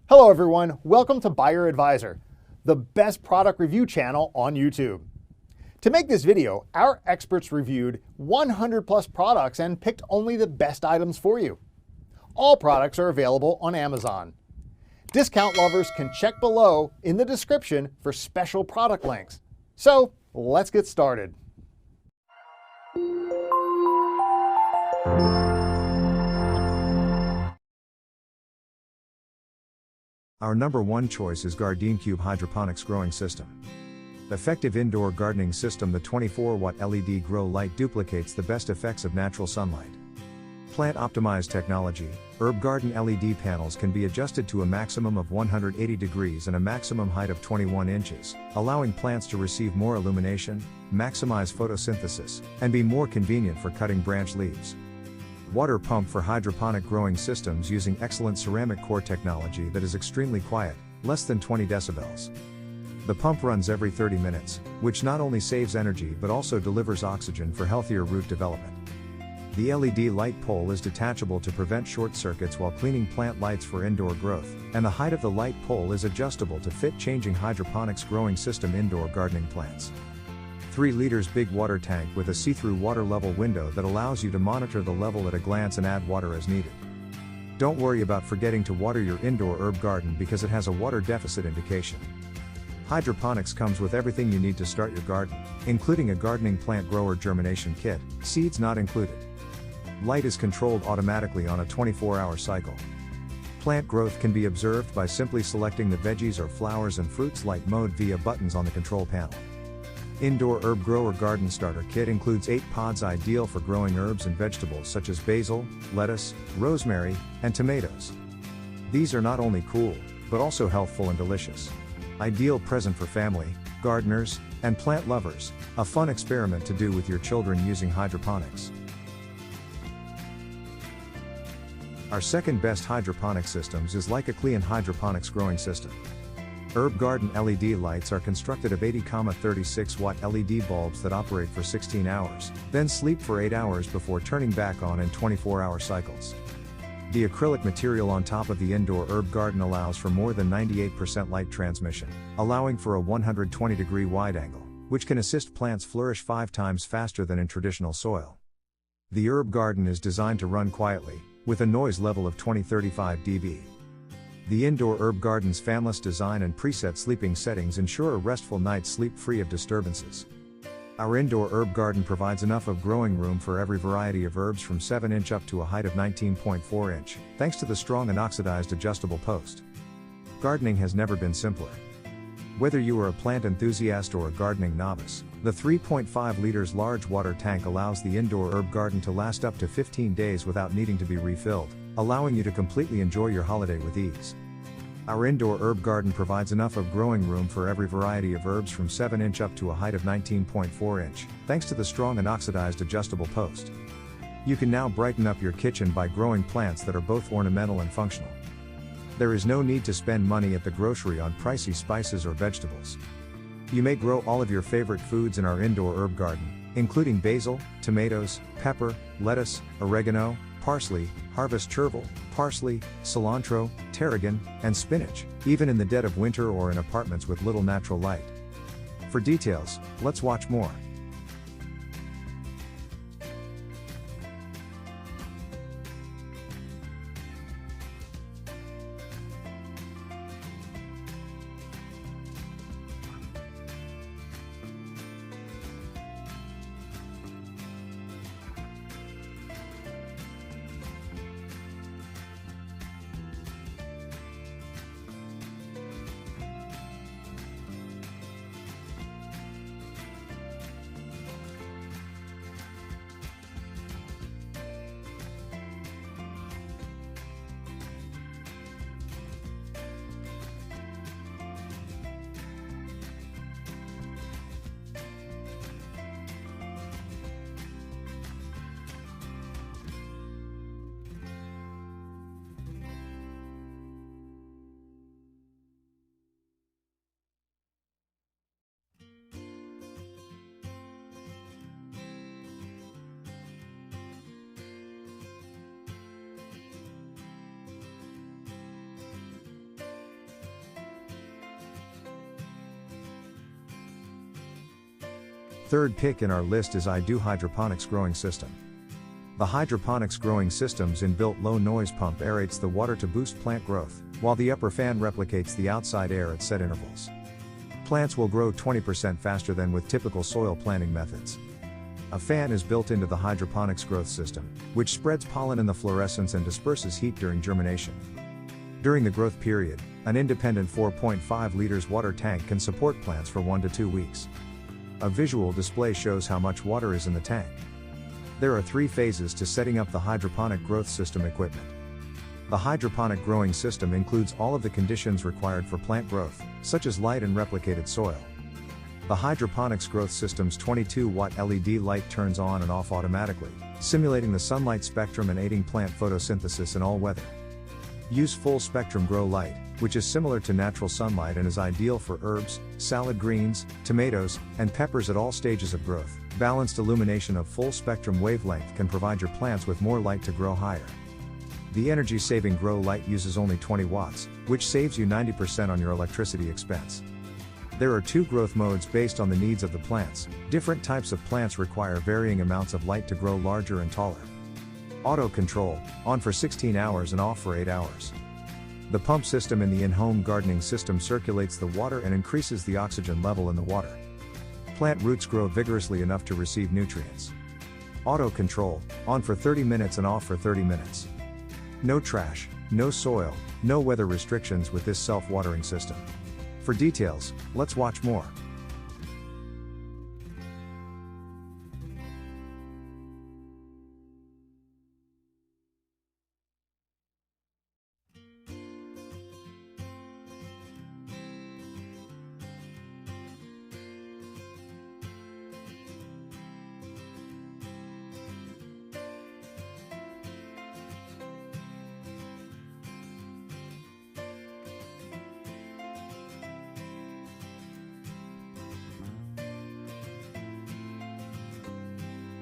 Hello everyone, welcome to Buyer Advisor, the best product review channel on YouTube. To make this video, our experts reviewed 100 plus products and picked only the best items for you. All products are available on Amazon. Discount lovers can check below in the description for special product links. So let's get started. Our number one choice is Garden Cube Hydroponics Growing System. Effective indoor gardening system. The 24-watt LED grow light duplicates the best effects of natural sunlight. Plant optimized technology. Herb garden LED panels can be adjusted to a maximum of 180 degrees and a maximum height of 21 inches, allowing plants to receive more illumination, maximize photosynthesis, and be more convenient for cutting branch leaves. Water pump for hydroponic growing systems using excellent ceramic core technology that is extremely quiet, less than 20 decibels. The pump runs every 30 minutes, which not only saves energy but also delivers oxygen for healthier root development. The LED light pole is detachable to prevent short circuits while cleaning plant lights for indoor growth, and the height of the light pole is adjustable to fit changing hydroponics growing system indoor gardening plants. 3 liters big water tank with a see-through water level window that allows you to monitor the level at a glance and add water as needed. Don't worry about forgetting to water your indoor herb garden because it has a water deficit indication. Hydroponics comes with everything you need to start your garden, including a gardening plant grower germination kit, seeds not included. Light is controlled automatically on a 24-hour cycle. Plant growth can be observed by simply selecting the veggies or flowers and fruits light mode via buttons on the control panel. Indoor herb grower garden starter kit includes 8 pods ideal for growing herbs and vegetables such as basil, lettuce, rosemary, and tomatoes. These are not only cool, but also healthful and delicious. Ideal present for family, gardeners, and plant lovers, a fun experiment to do with your children using hydroponics. Our second best hydroponic systems is Like a Clean Hydroponics Growing System. Herb garden LED lights are constructed of 80,36 watt LED bulbs that operate for 16 hours, then sleep for 8 hours before turning back on in 24-hour cycles. The acrylic material on top of the indoor herb garden allows for more than 98% light transmission, allowing for a 120-degree wide angle, which can assist plants flourish 5 times faster than in traditional soil. The herb garden is designed to run quietly, with a noise level of 20-35 dB. The indoor herb garden's fanless design and preset sleeping settings ensure a restful night's sleep free of disturbances. Our indoor herb garden provides enough of growing room for every variety of herbs from 7-inch up to a height of 19.4 inch, thanks to the strong and oxidized adjustable post. Gardening has never been simpler. Whether you are a plant enthusiast or a gardening novice, the 3.5 liters large water tank allows the indoor herb garden to last up to 15 days without needing to be refilled, allowing you to completely enjoy your holiday with ease. Our indoor herb garden provides enough of growing room for every variety of herbs from 7-inch up to a height of 19.4 inch, thanks to the strong and oxidized adjustable post. You can now brighten up your kitchen by growing plants that are both ornamental and functional. There is no need to spend money at the grocery on pricey spices or vegetables. You may grow all of your favorite foods in our indoor herb garden, including basil, tomatoes, pepper, lettuce, oregano, parsley, harvest chervil, parsley, cilantro, tarragon, and spinach, even in the dead of winter or in apartments with little natural light. For details, let's watch more. Third pick in our list is Hydroponics growing system. The hydroponics growing system's inbuilt low noise pump aerates the water to boost plant growth, while the upper fan replicates the outside air at set intervals. Plants will grow 20% faster than with typical soil planting methods. A fan is built into the hydroponics growth system, which spreads pollen in the fluorescence and disperses heat during germination. During the growth period, an independent 4.5 liters water tank can support plants for 1 to 2 weeks. A visual display shows how much water is in the tank. There are 3 phases to setting up the hydroponic growth system equipment. The hydroponic growing system includes all of the conditions required for plant growth, such as light and replicated soil. The hydroponics growth system's 22-watt LED light turns on and off automatically, simulating the sunlight spectrum and aiding plant photosynthesis in all weather. Use full spectrum grow light, which is similar to natural sunlight and is ideal for herbs, salad greens, tomatoes, and peppers at all stages of growth. Balanced illumination of full spectrum wavelength can provide your plants with more light to grow higher. The energy-saving grow light uses only 20 watts, which saves you 90% on your electricity expense. There are 2 growth modes based on the needs of the plants. Different types of plants require varying amounts of light to grow larger and taller. Auto control, on for 16 hours and off for 8 hours. The pump system in the in-home gardening system circulates the water and increases the oxygen level in the water. Plant roots grow vigorously enough to receive nutrients. Auto control, on for 30 minutes and off for 30 minutes. No trash, no soil, no weather restrictions with this self-watering system. For details, let's watch more.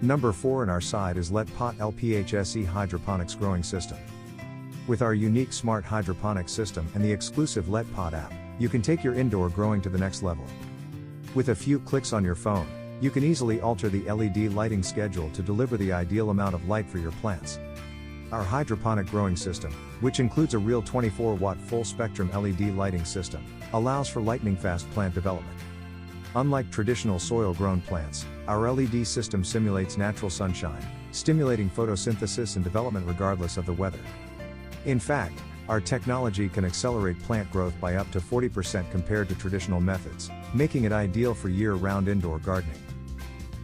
Number 4 in our side is Let Pot LPHSE Hydroponics Growing System. With our unique smart hydroponics system and the exclusive Let Pot app, you can take your indoor growing to the next level. With a few clicks on your phone, you can easily alter the LED lighting schedule to deliver the ideal amount of light for your plants. Our hydroponic growing system, which includes a real 24-watt full-spectrum LED lighting system, allows for lightning-fast plant development. Unlike traditional soil-grown plants, our LED system simulates natural sunshine, stimulating photosynthesis and development regardless of the weather. In fact, our technology can accelerate plant growth by up to 40% compared to traditional methods, making it ideal for year-round indoor gardening.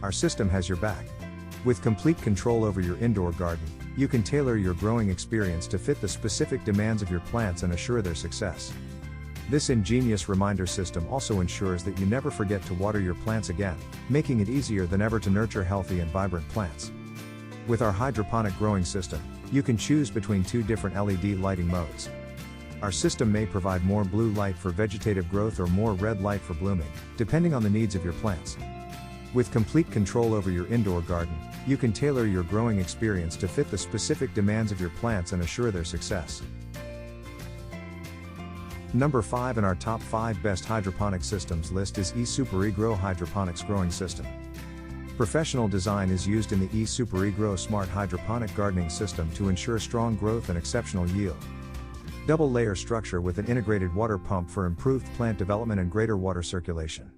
Our system has your back. With complete control over your indoor garden, you can tailor your growing experience to fit the specific demands of your plants and assure their success. This ingenious reminder system also ensures that you never forget to water your plants again, making it easier than ever to nurture healthy and vibrant plants. With our hydroponic growing system, you can choose between 2 different LED lighting modes. Our system may provide more blue light for vegetative growth or more red light for blooming, depending on the needs of your plants. With complete control over your indoor garden, you can tailor your growing experience to fit the specific demands of your plants and assure their success. Number 5 in our top 5 best hydroponic systems list is eSuperEgrow Hydroponics Growing System. Professional design is used in the eSuperEgrow Smart Hydroponic Gardening System to ensure strong growth and exceptional yield. Double layer structure with an integrated water pump for improved plant development and greater water circulation.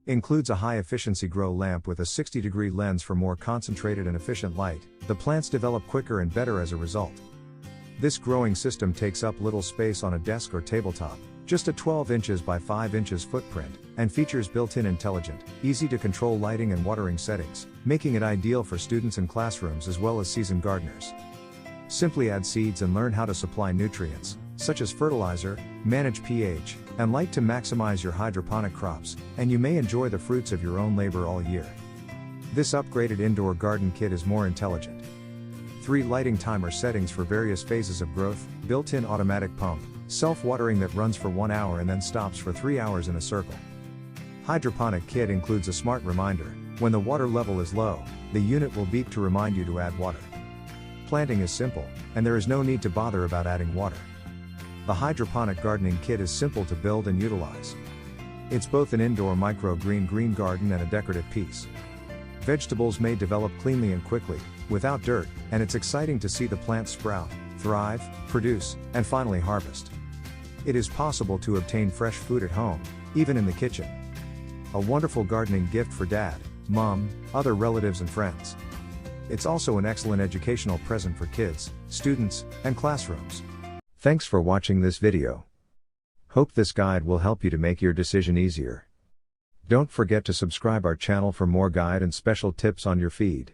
Includes a high-efficiency grow lamp with a 60-degree lens for more concentrated and efficient light. The plants develop quicker and better as a result. This growing system takes up little space on a desk or tabletop, just a 12 inches by 5 inches footprint, and features built-in intelligent, easy-to-control lighting and watering settings, making it ideal for students in classrooms as well as seasoned gardeners. Simply add seeds and learn how to supply nutrients, such as fertilizer, manage pH, and light to maximize your hydroponic crops, and you may enjoy the fruits of your own labor all year. This upgraded indoor garden kit is more intelligent. 3 lighting timer settings for various phases of growth, built-in automatic pump, self-watering that runs for 1 hour and then stops for 3 hours in a circle. Hydroponic kit includes a smart reminder. When the water level is low, the unit will beep to remind you to add water. Planting is simple, and there is no need to bother about adding water. The hydroponic gardening kit is simple to build and utilize. It's both an indoor microgreen green garden and a decorative piece. Vegetables may develop cleanly and quickly, without dirt, and it's exciting to see the plants sprout, thrive, produce, and finally harvest. It is possible to obtain fresh food at home, even in the kitchen. A wonderful gardening gift for dad, mom, other relatives and friends. It's also an excellent educational present for kids, students, and classrooms. Thanks for watching this video. Hope this guide will help you to make your decision easier. Don't forget to subscribe our channel for more guide and special tips on your feed.